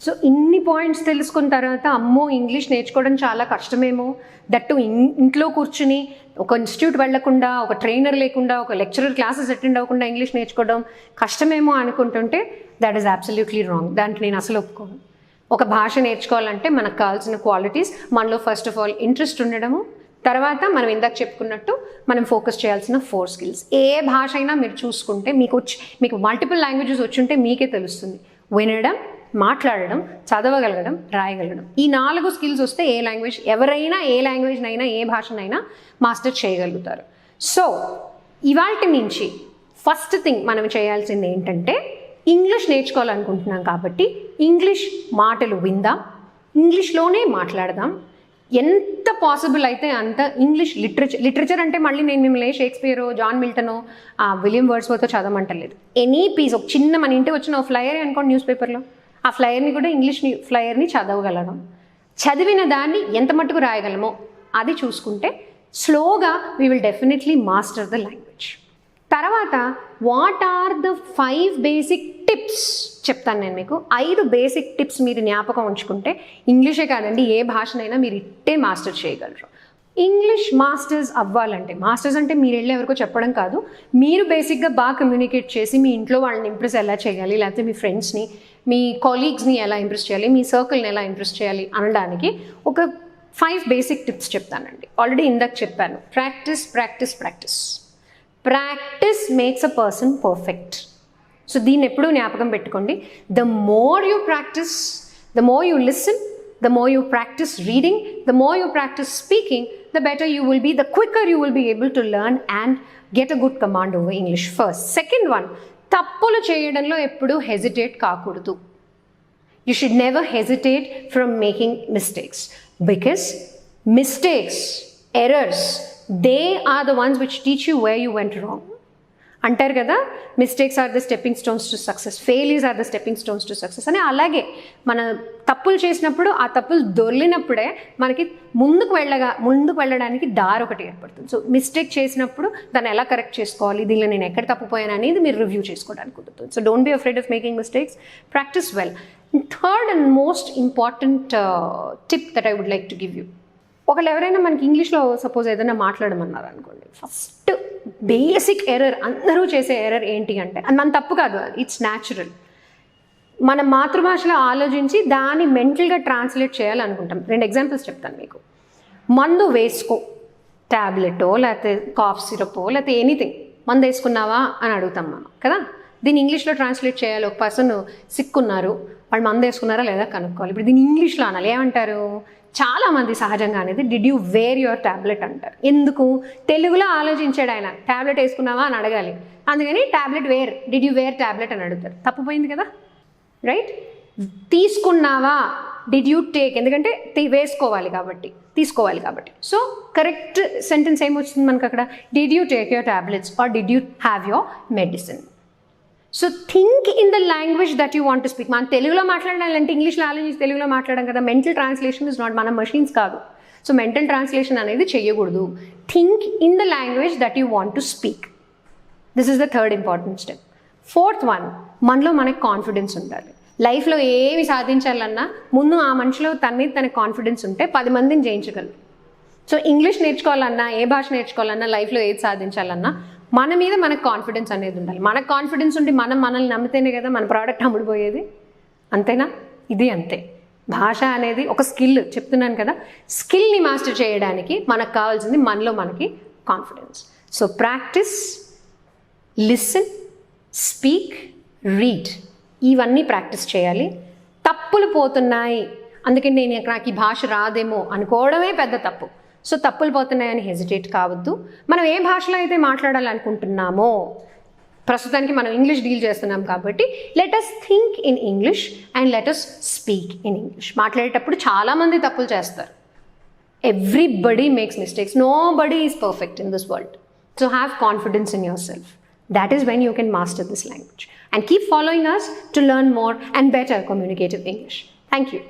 So ఇన్ని points తెలుసుకున్న తర్వాత అమ్మో ఇంగ్లీష్ నేర్చుకోవడం చాలా కష్టమేమో, దట్టు ఇంట్లో కూర్చుని ఒక ఇన్స్టిట్యూట్ వెళ్లకుండా, ఒక ట్రైనర్ లేకుండా, ఒక లెక్చరర్ క్లాసెస్ అటెండ్ అవ్వకుండా ఇంగ్లీష్ నేర్చుకోవడం కష్టమేమో అనుకుంటుంటే దట్ ఈస్ అబ్సల్యూట్లీ రాంగ్. దాంట్లో నేను అసలు ఒప్పుకోను. ఒక భాష నేర్చుకోవాలంటే మనకు కావాల్సిన క్వాలిటీస్ మనలో ఫస్ట్ ఆఫ్ ఆల్ ఇంట్రెస్ట్ ఉండడము, తర్వాత మనం ఇందాక చెప్పుకున్నట్టు మనం ఫోకస్ చేయాల్సిన 4 స్కిల్స్. ఏ భాష అయినా మీరు చూసుకుంటే మీకు మల్టిపుల్ లాంగ్వేజెస్ వచ్చుంటే మీకే తెలుస్తుంది. వినడం, మాట్లాడడం, చదవగలగడం, రాయగలగడం. ఈ 4 స్కిల్స్ వస్తే ఏ లాంగ్వేజ్ ఎవరైనా ఏ లాంగ్వేజ్నైనా ఏ భాషనైనా మాస్టర్ చేయగలుగుతారు. సో ఇవాల్టి నుంచి ఫస్ట్ థింగ్ మనం చేయాల్సింది ఏంటంటే ఇంగ్లీష్ నేర్చుకోవాలనుకుంటున్నాం కాబట్టి ఇంగ్లీష్ మాటలు విందాం, ఇంగ్లీష్లోనే మాట్లాడదాం. ఎంత పాసిబుల్ అయితే అంత ఇంగ్లీష్ లిటరేచర్ అంటే మళ్ళీ నేను మిమ్మల్ని షేక్స్పియరో, జాన్ మిల్టనో, విలియం వర్డ్స్వర్త్ చదవమంటలేదు. ఎనీ పీస్, ఒక చిన్న మన ఇంటికి వచ్చిన ఒక ఫ్లయర్ అనుకోండి న్యూస్ పేపర్లో, ఆ ఫ్లయర్ని కూడా ఇంగ్లీష్ ఫ్లయర్ని చదవగలడం. చదివిన దాన్ని ఎంత మట్టుకు రాయగలమో అది చూసుకుంటే స్లోగా we will definitely master the language. తర్వాత what are the 5 basic tips చెప్తాను నేను మీకు. 5 బేసిక్ టిప్స్ మీరు జ్ఞాపకం ఉంచుకుంటే ఇంగ్లీషే కాదండి ఏ భాషనైనా మీరు ఇట్టే మాస్టర్ చేయగలరు. ఇంగ్లీష్ మాస్టర్స్ అవ్వాలంటే, మాస్టర్స్ అంటే మీరు వెళ్ళి ఎవరికో చెప్పడం కాదు, మీరు బేసిక్గా బాగా కమ్యూనికేట్ చేసి మీ ఇంట్లో వాళ్ళని ఇంప్రెస్ ఎలా చేయాలి, లేకపోతే మీ ఫ్రెండ్స్ని, మీ కొలీగ్స్ని ఎలా ఇంప్రెస్ చేయాలి, మీ సర్కిల్ని ఎలా ఇంప్రెస్ చేయాలి అనడానికి ఒక 5 బేసిక్ టిప్స్ చెప్తానండి. ఆల్రెడీ ఇందాక చెప్పాను, practice practice practice. Practice makes a person perfect. So దీన్ని ఎప్పుడూ జ్ఞాపకం పెట్టుకోండి. The more you practice, the more you listen, the more you practice reading, the more you practice speaking, the better you will be, the quicker you will be able to learn and get a good command over English first. Second one, తప్పులు చేయడంలో ఎప్పుడు hesitate కాకూడదు. You should never hesitate from making mistakes, because mistakes, errors, they are the ones which teach you where you went wrong. అంటారు కదా, mistakes are the stepping stones to success, failures are the stepping stones to success అని. అలాగే మన తప్పులు చేసినప్పుడు ఆ తప్పులు దొర్లినప్పుడే మనకి ముందుకు వెళ్ళడానికి దారి ఒకటి ఏర్పడుతుంది. సో మిస్టేక్ చేసినప్పుడు దాన్ని ఎలా కరెక్ట్ చేసుకోవాలి, దీనిలో నేను ఎక్కడ తప్పిపోయాను అనేది మీరు రివ్యూ చేసుకోవడానికి కుదురుతుంది. So don't be afraid of making mistakes, practice well. Third and most important tip that I would like to give you. ఒకళ్ళు ఎవరైనా మనకి ఇంగ్లీష్లో సపోజ్ ఏదైనా మాట్లాడమన్నారు అనుకోండి, ఫస్ట్ బేసిక్ ఎర్రర్, అందరూ చేసే ఎర్రర్ ఏంటి అంటే, అది మన తప్పు కాదు, ఇట్స్ న్యాచురల్. మన మాతృభాషలో ఆలోచించి దాన్ని మెంటల్గా ట్రాన్స్లేట్ చేయాలనుకుంటాం. 2 ఎగ్జాంపుల్స్ చెప్తాను మీకు. మందు వేసుకో, ట్యాబ్లెటో లేకపోతే కాఫ్ సిరపో లేకపోతే ఎనీథింగ్, మందు వేసుకున్నావా అని అడుగుతాం మనం కదా. దీన్ని ఇంగ్లీష్లో ట్రాన్స్లేట్ చేయాలి. ఒక పర్సన్ సిక్ ఉన్నారు, వాళ్ళు మందు వేసుకున్నారా లేదా కనుక్కోవాలి. ఇప్పుడు దీన్ని ఇంగ్లీష్లో అనాలి, ఏమంటారు? చాలామంది సహజంగా అనేది did you wear your tablet అంటారు. ఎందుకు? తెలుగులో ఆలోచించాడు ఆయన, ట్యాబ్లెట్ వేసుకున్నావా అని అడగాలి, అందుకని tablet wear, did you wear tablet అని అడుగుతారు. తప్పుపోయింది కదా, రైట్? తీసుకున్నావా, డిడ్ యూ టేక్, ఎందుకంటే వేసుకోవాలి కాబట్టి, తీసుకోవాలి కాబట్టి. సో కరెక్ట్ సెంటెన్స్ ఏమొస్తుంది మనకు అక్కడ? Did you take your tablets or did you have your medicine. So think in the language that you want to speak. మనం తెలుగులో మాట్లాడాలంటే ఇంగ్లీష్లో ఆలోచించి తెలుగులో మాట్లాడడం కదా. మెంటల్ ట్రాన్స్లేషన్ ఇస్ నాట్, మనం మషీన్స్ కాదు. సో మెంటల్ ట్రాన్స్లేషన్ అనేది చేయకూడదు. Think in the language that you want to speak. This is the third important step. Fourth one, మనలో మనకు కాన్ఫిడెన్స్ ఉండాలి. లైఫ్లో ఏమి సాధించాలన్నా ముందు ఆ మనిషిలో తనకి కాన్ఫిడెన్స్ ఉంటే 10 మందిని జయించగలరు. సో ఇంగ్లీష్ నేర్చుకోవాలన్నా, ఏ భాష నేర్చుకోవాలన్నా, లైఫ్లో ఏది సాధించాలన్నా మన మీద మనకు కాన్ఫిడెన్స్ అనేది ఉండాలి. మనకు కాన్ఫిడెన్స్ ఉండి మనల్ని నమ్మితేనే కదా మన ప్రోడక్ట్ అమ్ముడిపోయేది. అంతేనా? ఇది అంతే. భాష అనేది ఒక స్కిల్, చెప్తున్నాను కదా. స్కిల్ని మాస్టర్ చేయడానికి మనకు కావాల్సింది మనలో మనకి confidence. So practice, listen, speak, read, ఇవన్నీ ప్రాక్టీస్ చేయాలి. తప్పులు పోతున్నాయి, అందుకని నాకు ఈ భాష రాదేమో అనుకోవడమే పెద్ద తప్పు. సో తప్పులు పోతున్నాయని హెజిటేట్ కావద్దు. మనం ఏ భాషలో అయితే మాట్లాడాలనుకుంటున్నామో, ప్రస్తుతానికి మనం ఇంగ్లీష్ డీల్ చేస్తున్నాం కాబట్టి let us think in English and let us speak in English. మాట్లాడేటప్పుడు చాలామంది తప్పులు చేస్తారు. Everybody makes mistakes, nobody is perfect in this world. So have confidence in yourself. That is when you can master this language. And keep following us to learn more and better communicative English. Thank you.